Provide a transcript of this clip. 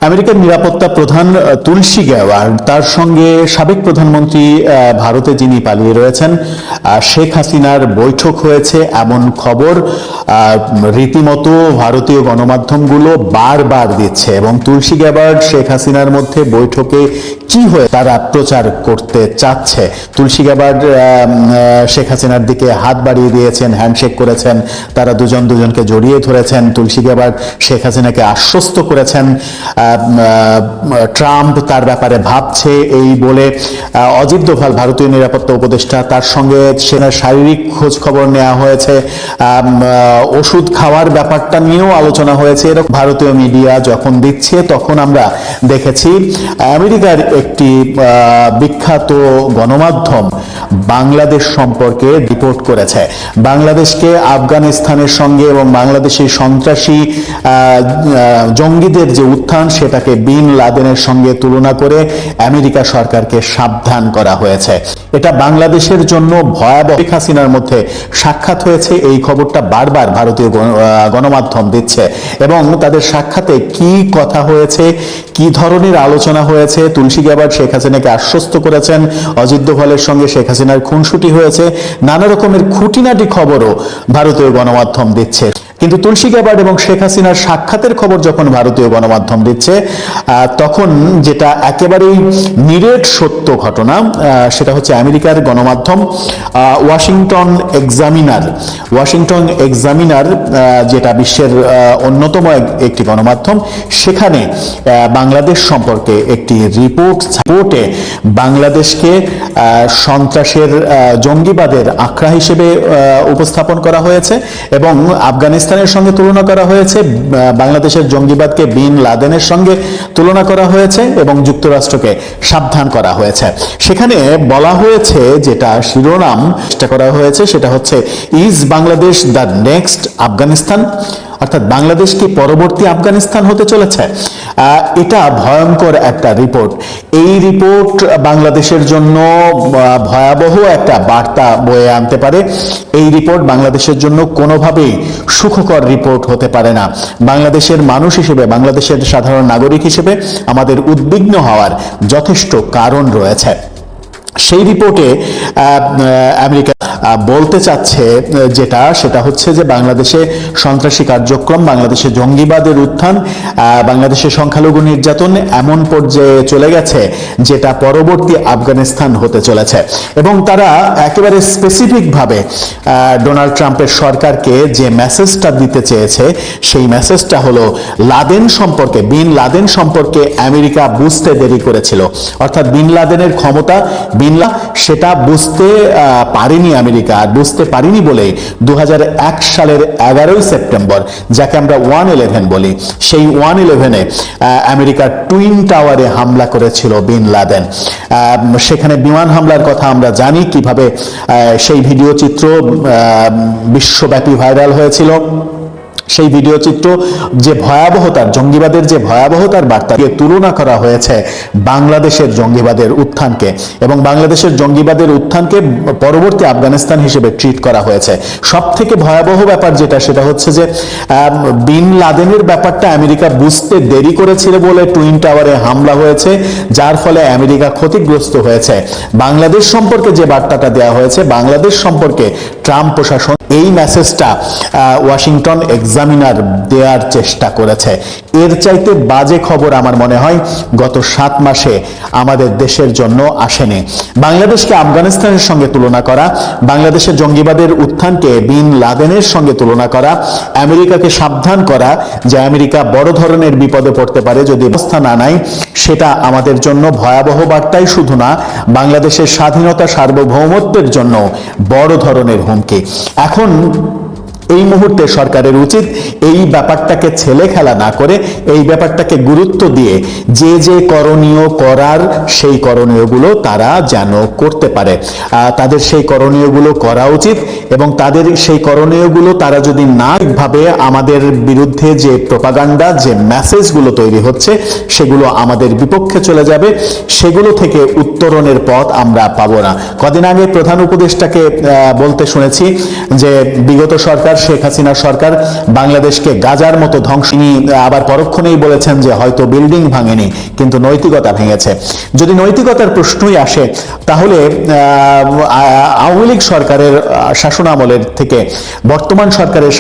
আমেরিকার নিরাপত্তা প্রধান তুলসী গ্যাওয়ার তার সঙ্গে সাবেক প্রধানমন্ত্রী ভারতে যিনি পালিয়ে রয়েছেন শেখ হাসিনার বৈঠক হয়েছে এমন খবর রীতিমতো ভারতীয় গণমাধ্যমগুলো বারবার দিচ্ছে এবং তুলসী গ্যাওয়ার শেখ হাসিনার মধ্যে বৈঠকে কি হয়ে তারা প্রচার করতে চাচ্ছে। তুলসী গ্যাওয়ার শেখ হাসিনার দিকে হাত বাড়িয়ে দিয়েছেন, হ্যান্ডশেক করেছেন, তারা দুজন দুজনকে জড়িয়ে ধরেছেন। তুলসী গ্যাওয়ার শেখ হাসিনাকে আশ্বস্ত করেছেন ট্রাম্প তার ব্যাপারে ভাবছে এই বলে। অজিত দোভাল ভারতীয় নিরাপত্তা উপদেষ্টা, তার সঙ্গে সেনার শারীরিক খোঁজ খবর নেওয়া হয়েছে, ওষুধ খাওয়ার ব্যাপারটা নিয়েও আলোচনা হয়েছে। এরকম ভারতীয় মিডিয়া যখন দিচ্ছে তখন আমরা দেখেছি আমেরিকার একটি বিখ্যাত গণমাধ্যম বাংলাদেশ সম্পর্কে রিপোর্ট করেছে। বাংলাদেশকে আফগানিস্তানের সঙ্গে এবং বাংলাদেশের সন্ত্রাসী জঙ্গিদের যে উত্থান সেটাকে বিন লাদেনের সঙ্গে তুলনা করে আমেরিকা সরকারকে সাবধান করা হয়েছে। এটা বাংলাদেশের জন্য ভয়াবহ। শেখ হাসিনার মধ্যে সাক্ষাৎ হয়েছে, এই খবরটা বারবার ভারতীয় গণমাধ্যম দিচ্ছে এবং তাদের সাক্ষাতে কি কথা হয়েছে, কি ধরনের আলোচনা হয়েছে। তুলসী গ্যাওয়ার শেখ হাসিনাকে আশ্বস্ত করেছেন, অজিত দোভালের সঙ্গে শেখ হাসিনার খুনসুটি হয়েছে, নানা রকমের খুঁটিনাটি খবরও ভারতীয় গণমাধ্যম দিচ্ছে। কিন্তু তুলসী গ্যাওয়ার এবং শেখ হাসিনার সাক্ষাতের খবর যখন ভারতীয় গণমাধ্যম দিচ্ছে তখন যেটা একেবারেই নিরেট সত্য ঘটনা সেটা হচ্ছে আমেরিকার গণমাধ্যম ওয়াশিংটন এক্সামিনার যেটা বিশ্বের অন্যতম একটি গণমাধ্যম, সেখানে বাংলাদেশ সম্পর্কে একটি রিপোর্টে বাংলাদেশকে সন্ত্রাসের জঙ্গিবাদের আখড়া হিসেবে উপস্থাপন করা হয়েছে এবং আফগানিস্তানের সঙ্গে তুলনা করা হয়েছে, বাংলাদেশের জঙ্গিবাদকে বিন লাদেনের সঙ্গে তুলনা করা হয়েছে এবং যুক্তরাষ্ট্রকে সাবধান করা হয়েছে। সেখানে বলা হয়েছে, যেটা শিরোনাম চেষ্টা করা হয়েছে সেটা হচ্ছে is Bangladesh the next Afghanistan, অর্থাৎ বাংলাদেশ কি পরবর্তী আফগানিস্তান হতে চলেছে। এটা ভয়ঙ্কর একটা রিপোর্ট। এই রিপোর্ট বাংলাদেশের জন্য ভয়াবহ একটা বার্তা বয়ে আনতে পারে। এই রিপোর্ট বাংলাদেশের জন্য কোনোভাবেই সুখকর রিপোর্ট হতে পারে না। বাংলাদেশের মানুষ হিসেবে, বাংলাদেশের সাধারণ নাগরিক হিসেবে আমাদের উদ্বিগ্ন হওয়ার যথেষ্ট কারণ রয়েছে। সেই রিপোর্টে আমেরিকা বলতে চাচ্ছে সেটা হচ্ছে যে বাংলাদেশে সন্ত্রাসী কার্যক্রম, বাংলাদেশে জঙ্গিবাদের উত্থান, বাংলাদেশে সংখ্যালঘু নির্যাতন এমন পর্যায়ে চলে গেছে যেটা পরবর্তী আফগানিস্তান হতে চলেছে। এবং তারা একেবারে স্পেসিফিকভাবে ডোনাল্ড ট্রাম্পের সরকারকে যে মেসেজটা দিতে চেয়েছে সেই মেসেজটা হলো বিন লাদেন সম্পর্কে আমেরিকা বুঝতে দেরি করেছিল, অর্থাৎ বিন লাদেনের ক্ষমতা সেটা বুঝতে পারেনি আমেরিকা। আর বুঝতে পারিনি বলে 2001 সালের 11 সেপ্টেম্বর, যাকে আমরা 1/11 বলি, সেই 1/11-এ আমেরিকার টুইন টাওয়ারে হামলা করেছিল বিন লাদেন। সেখানে বিমান হামলার কথা আমরা জানি, কিভাবে সেই ভিডিও চিত্র বিশ্বব্যাপী ভাইরাল হয়েছিল। সেই ভিডিও চিত্র যে ভয়াবহতার, জঙ্গিবাদের যে ভয়াবহতার বার্তা দিয়ে তুলনা করা হয়েছে বাংলাদেশের জঙ্গিবাদের উত্থানকে, এবং বাংলাদেশের জঙ্গিবাদের উত্থানকে পরবর্তী আফগানিস্তান হিসেবে ট্রিট করা হয়েছে। সব থেকে ভয়াবহ ব্যাপার সেটা হচ্ছে যে বিন লাদেনের ব্যাপারটা আমেরিকা বুঝতে দেরি করেছিল বলে টুইন টাওয়ারে হামলা হয়েছে, যার ফলে আমেরিকা ক্ষতিগ্রস্ত হয়েছে। বাংলাদেশ সম্পর্কে যে বার্তাটা দেওয়া হয়েছে, বাংলাদেশ সম্পর্কে ট্রাম্প প্রশাসন এই মেসেজটা ওয়াশিংটন এক্সামিনার দেওয়ার চেষ্টা করেছে। এর চাইতে বাজে খবর আমার মনে হয় গত 7 মাসে আমাদের দেশের জন্য আসেনি। বাংলাদেশকে আফগানিস্তানের সঙ্গে তুলনা করা, বাংলাদেশের জঙ্গিবাদের উত্থানকে বিন লাদেনের সঙ্গে তুলনা করা, আমেরিকাকে সাবধান করা যে আমেরিকা বড় ধরনের বিপদে পড়তে পারে যদি ব্যবস্থা না নেয়, সেটা আমাদের জন্য ভয়াবহ বার্তাই শুধু না, বাংলাদেশের স্বাধীনতা সার্বভৌমত্বের জন্য বড় ধরনের হুমকি। এখন এই মুহূর্তে সরকারের উচিত এই ব্যাপারটাকে ছেলে খেলা না করে এই ব্যাপারটাকে গুরুত্ব দিয়ে যে করণীয় করার সেই করণীয়গুলো তারা যেন করতে পারে, তাদের সেই করণীয়গুলো করা উচিত। এবং তাদের সেই করণীয়গুলো তারা যদি না ভাবে, আমাদের বিরুদ্ধে যে প্রোপাগান্ডা, যে মেসেজগুলো তৈরি হচ্ছে সেগুলো আমাদের বিপক্ষে চলে যাবে, সেগুলো থেকে উত্তরণের পথ আমরা পাবো না। কদিন আগে প্রধান উপদেষ্টাকে বলতে শুনেছি যে বিগত সরকার এবার শেখ হাসিনা সরকার বাংলাদেশকে গাজার মতো ধ্বংস, তিনি আবার পরক্ষণেই বলেছেন যে হয়তো বিল্ডিং ভাঙেনি কিন্তু নৈতিকতা ভেঙেছে। যদি নৈতিকতার প্রশ্নই আসে তাহলে আওয়ামী লীগ সরকারের শাসনামলের থেকে বর্তমান সরকারের